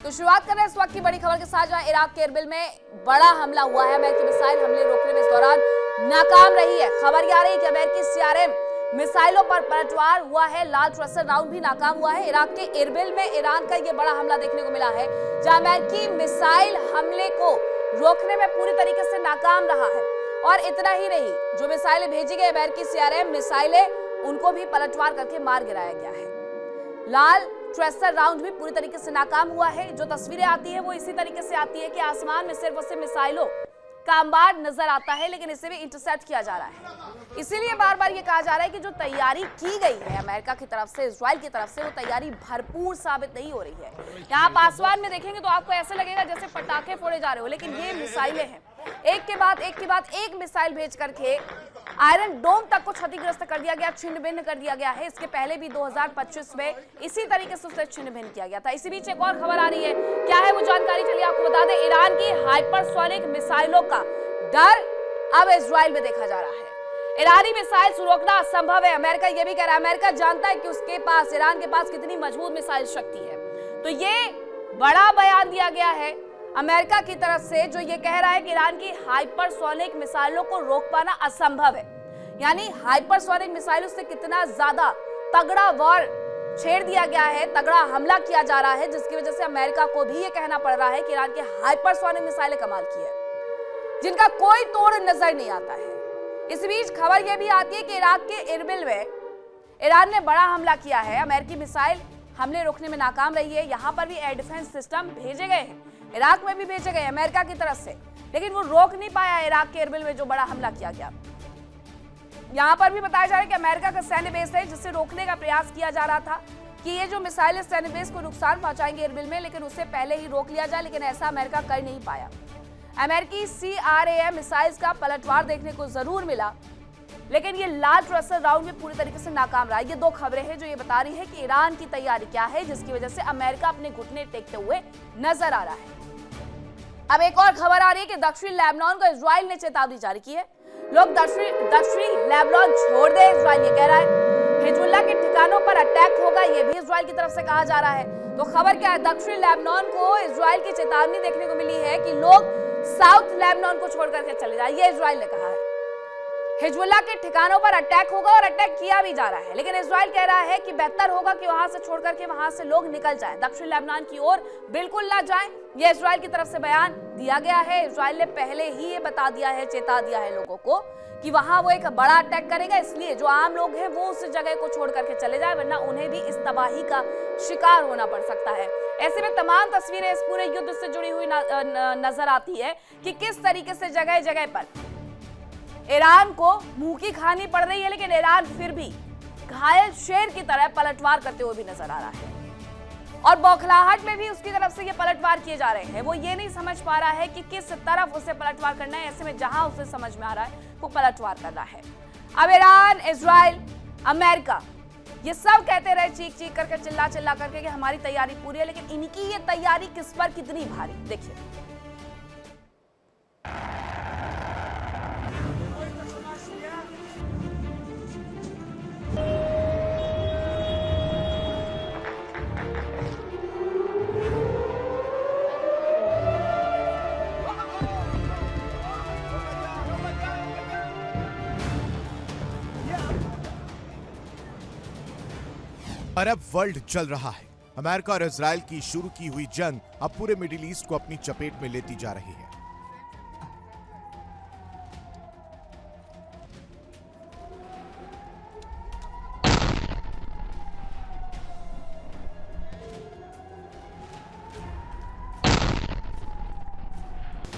तो शुरुआत कर रहे हैं इस वक्त की बड़ी खबर के साथ, जहां इराक के एरबिल में बड़ा हमला हुआ है। अमेरिकी मिसाइल हमले रोकने में इस दौरान नाकाम रही है। खबर ये आ रही है कि अमेरिकी सीआरएम मिसाइलों पर पलटवार हुआ है। लाल ट्रसर राउंड भी नाकाम हुआ है। इराक के एरबिल में ईरान का ये बड़ा हमला देखने को मिला है, जहां अमेरिकी मिसाइल हमले को रोकने में पूरी तरीके से नाकाम रहा है। और इतना ही नहीं, जो मिसाइलें भेजी गई अमेरिकी सीआरएम मिसाइलें, उनको भी पलटवार करके मार गिराया गया है। लाल ट्रेसर राउंड भी पूरी तरीके से नाकाम हुआ है। जो तस्वीरें आती है वो इसी तरीके से आती है कि आसमान में सिर्फ और सिर्फ मिसाइलों का अंबार नजर आता है, लेकिन इसे भी इंटरसेप्ट किया जा रहा है। इसीलिए बार बार ये कहा जा रहा है कि जो तैयारी की गई है अमेरिका की तरफ से, इजराइल की तरफ से, वो तैयारी भरपूर साबित नहीं हो रही है। यहाँ आप आसमान में देखेंगे तो आपको ऐसा लगेगा जैसे पटाखे फोड़े जा रहे हो, लेकिन ये मिसाइलें हैं। एक के बाद एक मिसाइल भेज करके आयरन डोम तक को क्षतिग्रस्त कर दिया गया, छिन्न भिन्न कर दिया गया है। इसके पहले भी 2025 में इसी तरीके से उसे छिन्न भिन्न किया गया था। इसी बीच एक और खबर आ रही है, क्या है वो जानकारी चलिए आपको बता दें। ईरान की हाइपरसोनिक मिसाइलों का डर अब इजराइल में देखा जा रहा है। ईरानी मिसाइल रोकना असंभव है, अमेरिका ये भी कह रहा है। अमेरिका जानता है कि उसके पास, ईरान के पास कितनी मजबूत मिसाइल शक्ति है। तो ये बड़ा बयान दिया गया है अमेरिका की तरफ से, जो ये कह रहा है कि ईरान की हाइपरसोनिक मिसाइलों को रोक पाना असंभव है। यानी हाइपरसोनिक मिसाइलों से कितना ज्यादा तगड़ा वॉर छेड़ दिया गया है, तगड़ा हमला किया जा रहा है, जिसकी वजह से अमेरिका को भी ये कहना पड़ रहा है कि ईरान की हाइपरसोनिक मिसाइलें कमाल की है, जिनका कोई तोड़ नजर नहीं आता है। इस बीच खबर यह भी आती है कि इराक के इरबिल में ईरान ने बड़ा हमला किया है। अमेरिकी मिसाइल हमले रोकने में नाकाम रही है। यहां पर भी एयर डिफेंस सिस्टम भेजे गए हैं, इराक में भी भेजे गए अमेरिका की तरफ से, लेकिन वो रोक नहीं पाया इराक के एरबिल में जो बड़ा हमला किया गया। यहां पर भी बताया जा रहा है कि अमेरिका का सैन्य बेस है, जिसे रोकने का प्रयास किया जा रहा था कि ये जो मिसाइल सैन्य बेस को नुकसान पहुंचाएंगे एरबिल में, लेकिन उससे पहले ही रोक लिया जाए, लेकिन ऐसा अमेरिका कर नहीं पाया। अमेरिकी CRAM मिसाइल्स का पलटवार देखने को जरूर मिला, लेकिन ये लाल ट्रसर राउंड में पूरी तरीके से नाकाम रहा। ये दो खबरें हैं जो ये बता रही है कि ईरान की तैयारी क्या है, जिसकी वजह से अमेरिका अपने घुटने टेकते हुए नजर आ रहा है। अब एक और खबर आ रही है कि दक्षिणी लेबनान को इजराइल ने चेतावनी जारी की है। लोग दक्षिणी लेबनान छोड़ दे, इजराइल ये कह रहा है। हिजबुल्लाह के ठिकानों पर अटैक होगा, ये भी इजराइल की तरफ से कहा जा रहा है। तो खबर क्या है, दक्षिणी लेबनान को इजराइल की चेतावनी देखने को मिली है कि लोग साउथ लेबनान को छोड़ करके चले जाए, ये इजराइल ने कहा है। हिजबुल्लाह के ठिकानों पर अटैक होगा और अटैक किया भी जा रहा है, लेकिन इजराइल कह रहा है कि बेहतर होगा कि वहां से छोड़ करके वहां से लोग निकल जाएं, दक्षिण लेबनान की ओर बिल्कुल ना जाएं। यह इजराइल की तरफ से बयान दिया गया है। इजराइल ने पहले ही ये बता दिया है, चेता दिया है लोगों को कि वहां वो एक बड़ा अटैक करेगा, इसलिए जो आम लोग हैं वो उस जगह को छोड़ करके चले जाए, वरना उन्हें भी इस तबाही का शिकार होना पड़ सकता है। ऐसे में तमाम तस्वीरें इस पूरे युद्ध से जुड़ी हुई नजर आती है कि किस तरीके से जगह जगह पर ईरान को मुंह की खानी पड़ रही है, लेकिन ईरान फिर भी घायल शेर की तरह पलटवार करते हुए भी नजर आ रहा है। और बौखलाहट में भी उसकी तरफ से ये पलटवार किए जा रहे हैं। वो ये नहीं समझ पा रहा है कि किस तरफ उसे पलटवार करना है। ऐसे में जहां उसे समझ में आ रहा है वो पलटवार करना है। अब ईरान, इजराइल, अमेरिका ये सब कहते रहे चीख चीख करके, चिल्ला चिल्ला करके कि हमारी तैयारी पूरी है, लेकिन इनकी ये तैयारी किस पर कितनी भारी, देखिए। अरब वर्ल्ड चल रहा है। अमेरिका और इजराइल की शुरू की हुई जंग अब पूरे मिडिल ईस्ट को अपनी चपेट में लेती जा रही है।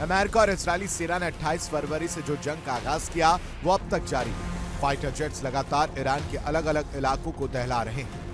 अमेरिका और इजरायली सेना ने 28 फरवरी से जो जंग का आगाज किया वो अब तक जारी है। फाइटर जेट्स लगातार ईरान के अलग अलग इलाकों को दहला रहे हैं।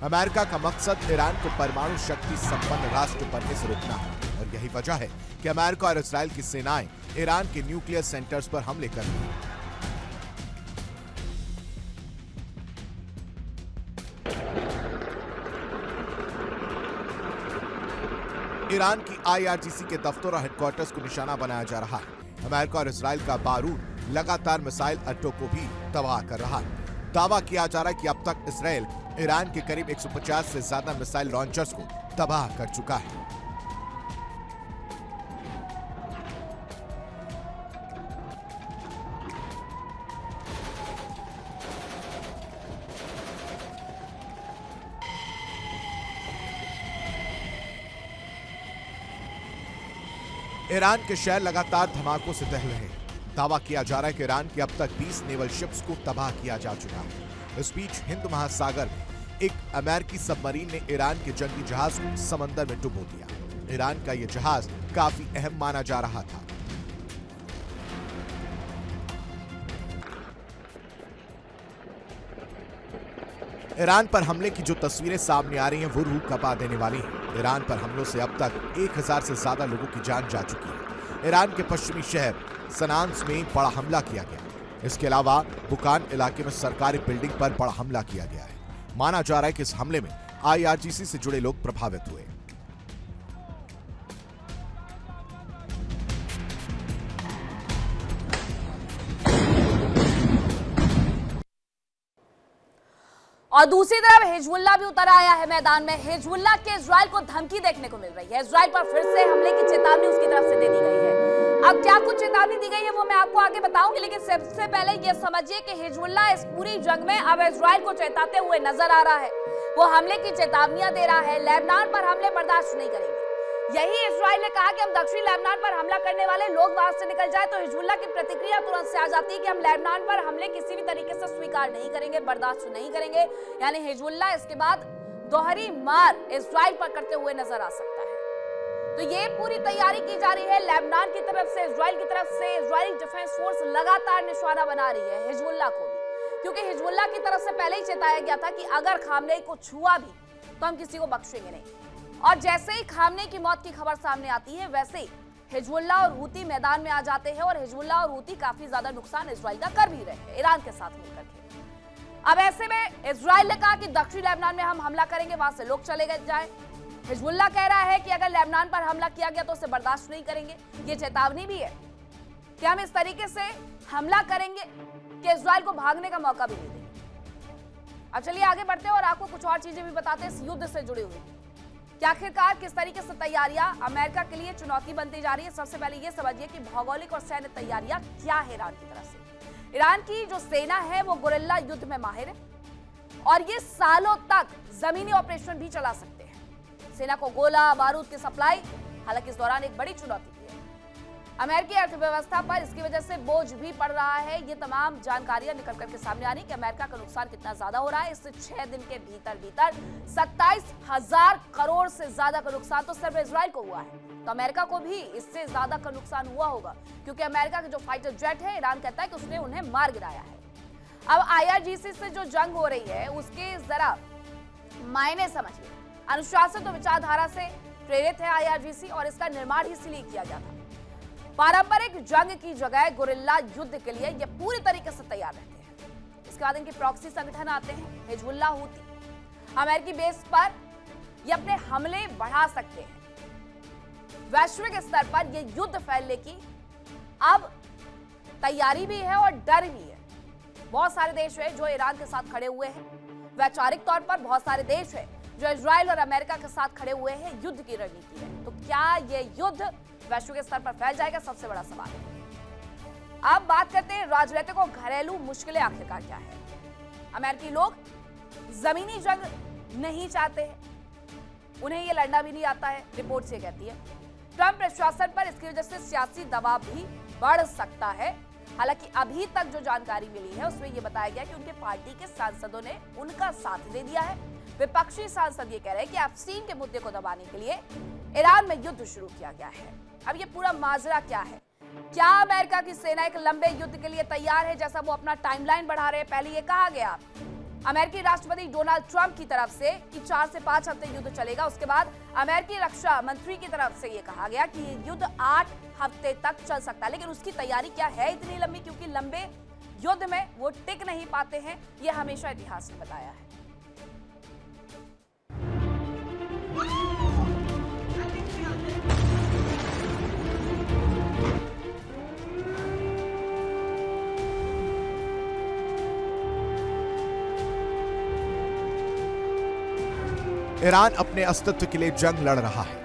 अमेरिका का मकसद ईरान को परमाणु शक्ति संपन्न राष्ट्र बनने से रोकना है, और यही वजह है कि अमेरिका और इजराइल की सेनाएं ईरान के न्यूक्लियर सेंटर्स पर हमले कर रही हैं। ईरान की IRGC के दफ्तर और हेडक्वार्टर्स को निशाना बनाया जा रहा है। अमेरिका और इजराइल का बारूद लगातार मिसाइल अड्डों को भी तबाह कर रहा है। दावा किया जा रहा है कि अब तक इजराइल ईरान के करीब 150 से ज्यादा मिसाइल लॉन्चर्स को तबाह कर चुका है। ईरान के शहर लगातार धमाकों से दहल रहे हैं। दावा किया जा रहा है कि ईरान के अब तक 20 नेवल शिप्स को तबाह किया जा चुका है। इस बीच हिंद महासागर में एक अमेरिकी सबमरीन ने ईरान के जंगी जहाज को समंदर में डुबो दिया। ईरान का यह जहाज काफी अहम माना जा रहा था। ईरान पर हमले की जो तस्वीरें सामने आ रही हैं वो रूह कंपा देने वाली हैं। ईरान पर हमलों से अब तक 1000 से ज्यादा लोगों की जान जा चुकी है। ईरान के पश्चिमी शहर सनान्स में बड़ा हमला किया गया। इसके अलावा बुकान इलाके में सरकारी बिल्डिंग पर बड़ा हमला किया गया है। माना जा रहा है कि इस हमले में IRGC से जुड़े लोग प्रभावित हुए। और दूसरी तरफ हिजबुल्लाह भी उतर आया है मैदान में। हिजबुल्लाह के इजराइल को धमकी देखने को मिल रही है। इजराइल पर फिर से हमले की चेतावनी उसकी तरफ से दे दी गई है। अब क्या कुछ चेतावनी दी गई है वो मैं आपको आगे बताऊंगी, लेकिन सबसे पहले ये समझिए कि हिजबुल्लाह इस पूरी जंग में अब इजराइल को चेताते हुए नजर आ रहा है। वो हमले की चेतावनियां दे रहा है। लेबनान पर हमले बर्दाश्त नहीं करेंगे। यही इजराइल ने कहा कि हम दक्षिणी लेबनान पर हमला करने वाले लोग वहां से निकल जाए, तो हिजबुल्लाह की प्रतिक्रिया तुरंत से आ जाती है कि हम लेबनान पर हमले किसी भी तरीके से स्वीकार नहीं करेंगे, बर्दाश्त नहीं करेंगे। यानी हिजबुल्लाह इसके बाद दोहरी मार इजराइल पर करते हुए नजर आ सकता है। तो ये पूरी तैयारी की जा रही है लेबनान की तरफ से, इजराइल की तरफ से। इजरायली डिफेंस फोर्स लगातार निशाना बना रही है हिजबुल्लाह को भी, क्योंकि हिजबुल्लाह की तरफ से पहले ही चेताया गया था कि अगर खामनेई को छुआ भी तो हम किसी को बख्शेंगे नहीं। और जैसे ही खामनेई की मौत की खबर सामने आती है, वैसे ही हिजबुल्लाह और हूती मैदान में आ जाते हैं और हिजबुल्लाह और हूती काफी ज्यादा नुकसान इजराइल का कर भी रहे हैं ईरान के साथ मिलकर के। अब ऐसे में इजराइल ने कहा कि दक्षिणी लेबनान में हम हमला करेंगे, वहां से लोग चले जाए। हिजबुल्लाह कह रहा है कि अगर लेबनान पर हमला किया गया तो उसे बर्दाश्त नहीं करेंगे। ये चेतावनी भी है कि हम इस तरीके से हमला करेंगे कि इजराइल को भागने का मौका भी नहीं देंगे। अब चलिए आगे बढ़ते हैं और आपको कुछ और चीजें भी बताते हैं इस युद्ध से जुड़ी हुई कि आखिरकार किस तरीके से तैयारियां अमेरिका के लिए चुनौती बनती जा रही है। सबसे पहले ये समझिए कि भौगोलिक और सैन्य तैयारियां क्या है ईरान की तरफ से। ईरान की जो सेना है वो गुरिल्ला युद्ध में माहिर है और ये सालों तक जमीनी ऑपरेशन भी चला सकते हैं। सेना को गोला बारूद की सप्लाई हालांकि इस दौरान एक बड़ी चुनौती थी। अमेरिकी अर्थव्यवस्था पर इसकी वजह से बोझ भी पड़ रहा है। ये तमाम जानकारियां निकल करके सामने आ रही कि अमेरिका का नुकसान कितना ज्यादा हो रहा है। इस 6 दिन के भीतर 27,000 करोड़ से ज्यादा का नुकसान तो सिर्फ इजराइल को हुआ है, तो अमेरिका को भी इससे ज्यादा का नुकसान हुआ होगा, क्योंकि अमेरिका के जो फाइटर जेट है, ईरान कहता है कि उसने उन्हें मार गिराया है। अब IRGC से जो जंग हो रही है उसके जरा मायने समझिए। अनुशासित तो विचारधारा से प्रेरित है IRGC और इसका निर्माण इसलिए किया गया था। पारंपरिक जंग की जगह गुरिल्ला युद्ध के लिए ये पूरी तरीके से तैयार रहते हैं। इसके बाद इनके प्रॉक्सी संगठन आते हैं, हिजबुल्लाह हूती। अमेरिकी बेस पर ये अपने हमले बढ़ा सकते हैं। वैश्विक स्तर पर ये युद्ध फैलने की अब तैयारी भी है और डर भी है। बहुत सारे देश हैं जो ईरान के साथ खड़े हुए हैं। वैचारिक तौर पर बहुत सारे देश हैं जो इजराइल और अमेरिका के साथ खड़े हुए हैं। युद्ध की रणनीति है, तो क्या ये युद्ध वैश्विक स्तर पर फैल जाएगा, सबसे बड़ा सवाल है। अब बात करते हैं राजनीतिक और घरेलू मुश्किलें आखिरकार क्या है। अमेरिकी लोग जमीनी जंग नहीं चाहते हैं, उन्हें यह लड़ना भी नहीं आता है, रिपोर्ट से कहती है। ट्रंप प्रशासन पर इसकी वजह से सियासी दबाव भी बढ़ सकता है। हालांकि अभी तक जो जानकारी मिली है उसमें यह बताया गया कि उनके पार्टी के सांसदों ने उनका साथ दे दिया है। विपक्षी सांसद ये कह रहे हैं कि एप्स्टीन के मुद्दे को दबाने के लिए ईरान में युद्ध शुरू किया गया है। अब ये पूरा माजरा क्या है? क्या अमेरिका की सेना एक लंबे युद्ध के लिए तैयार है, जैसा वो अपना टाइमलाइन बढ़ा रहे हैं? पहले ये कहा गया अमेरिकी राष्ट्रपति डोनाल्ड ट्रंप की तरफ से कि 4 से 5 हफ्ते युद्ध चलेगा। उसके बाद अमेरिकी रक्षा मंत्री की तरफ से ये कहा गया कि ये युद्ध 8 हफ्ते तक चल सकता है। लेकिन उसकी तैयारी क्या है इतनी लंबी, क्योंकि लंबे युद्ध में वो टिक नहीं पाते हैं, ये हमेशा इतिहास ने बताया है। ईरान अपने अस्तित्व के लिए जंग लड़ रहा है।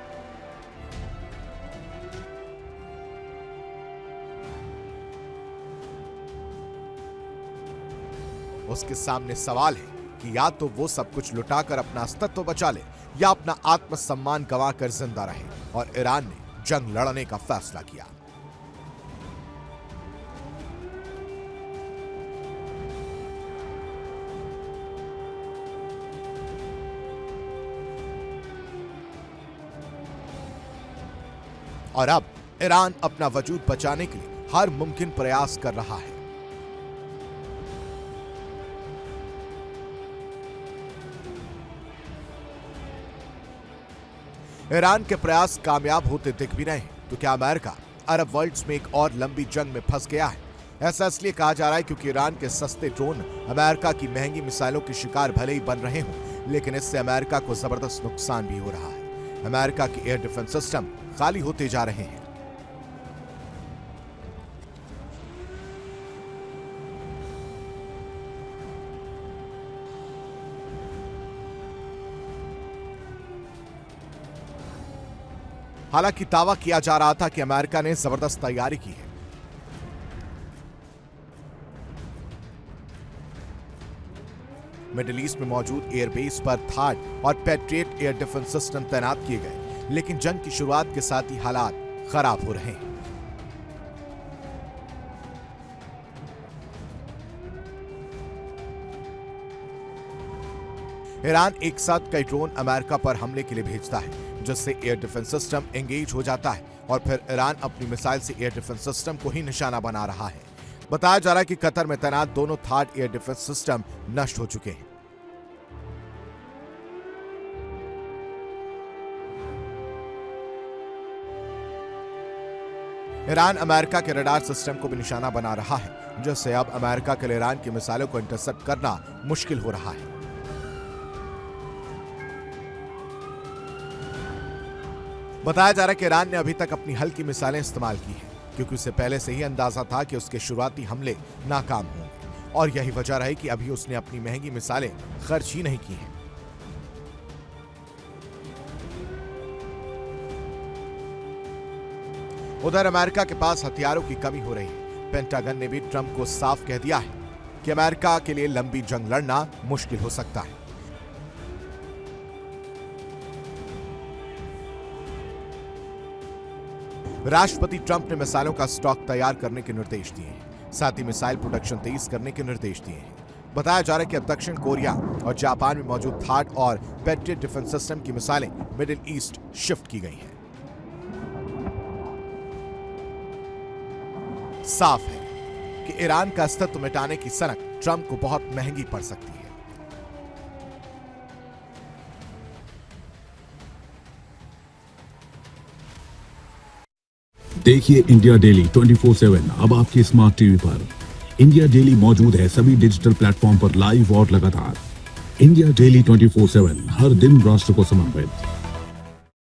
उसके सामने सवाल है कि या तो वो सब कुछ लुटाकर अपना अस्तित्व बचा ले या अपना आत्मसम्मान गंवाकर जिंदा रहे, और ईरान ने जंग लड़ने का फैसला किया। और अब ईरान अपना वजूद बचाने के लिए हर मुमकिन प्रयास कर रहा है। ईरान के प्रयास कामयाब होते दिख भी रहे हैं तो क्या अमेरिका अरब वर्ल्ड्स में एक और लंबी जंग में फंस गया है? ऐसा इसलिए कहा जा रहा है क्योंकि ईरान के सस्ते ड्रोन अमेरिका की महंगी मिसाइलों के शिकार भले ही बन रहे हों, लेकिन इससे अमेरिका को जबरदस्त नुकसान भी हो रहा है। अमेरिका के एयर डिफेंस सिस्टम खाली होते जा रहे हैं। हालांकि दावा किया जा रहा था कि अमेरिका ने जबरदस्त तैयारी की है। मिडिल ईस्ट में मौजूद एयरबेस पर थाड और पैट्रियट एयर डिफेंस सिस्टम तैनात किए गए, लेकिन जंग की शुरुआत के साथ ही हालात खराब हो रहे हैं। ईरान एक साथ कई ड्रोन अमेरिका पर हमले के लिए भेजता है, जिससे एयर डिफेंस सिस्टम एंगेज हो जाता है और फिर ईरान अपनी मिसाइल से एयर डिफेंस सिस्टम को ही निशाना बना रहा है। बताया जा रहा है कि कतर में तैनात दोनों थाड एयर डिफेंस सिस्टम नष्ट हो चुके हैं। ईरान अमेरिका के रडार सिस्टम को भी निशाना बना रहा है, जिससे अब अमेरिका के लिए ईरान की मिसाइलों को इंटरसेप्ट करना मुश्किल हो रहा है। बताया जा रहा है कि ईरान ने अभी तक अपनी हल्की मिसाइलें इस्तेमाल की हैं, क्योंकि उसे पहले से ही अंदाजा था कि उसके शुरुआती हमले नाकाम होंगे, और यही वजह रही कि अभी उसने अपनी महंगी मिसाइलें खर्च ही नहीं की हैं। उधर अमेरिका के पास हथियारों की कमी हो रही है। पेंटागन ने भी ट्रंप को साफ कह दिया है कि अमेरिका के लिए लंबी जंग लड़ना मुश्किल हो सकता है। राष्ट्रपति ट्रंप ने मिसाइलों का स्टॉक तैयार करने के निर्देश दिए हैं, साथ ही मिसाइल प्रोडक्शन तेज करने के निर्देश दिए हैं। बताया जा रहा है कि अब दक्षिण कोरिया और जापान में मौजूद थाड और पैट्रियट डिफेंस सिस्टम की मिसाइलें मिडिल ईस्ट शिफ्ट की गई हैं। साफ है कि ईरान का अस्तित्व मिटाने की सनक ट्रंप को बहुत महंगी पड़ सकती है। देखिए इंडिया डेली 24/7 अब आपके स्मार्ट टीवी पर। इंडिया डेली मौजूद है सभी डिजिटल प्लेटफॉर्म पर लाइव और लगातार। इंडिया डेली 24/7 हर दिन राष्ट्र को समर्पित।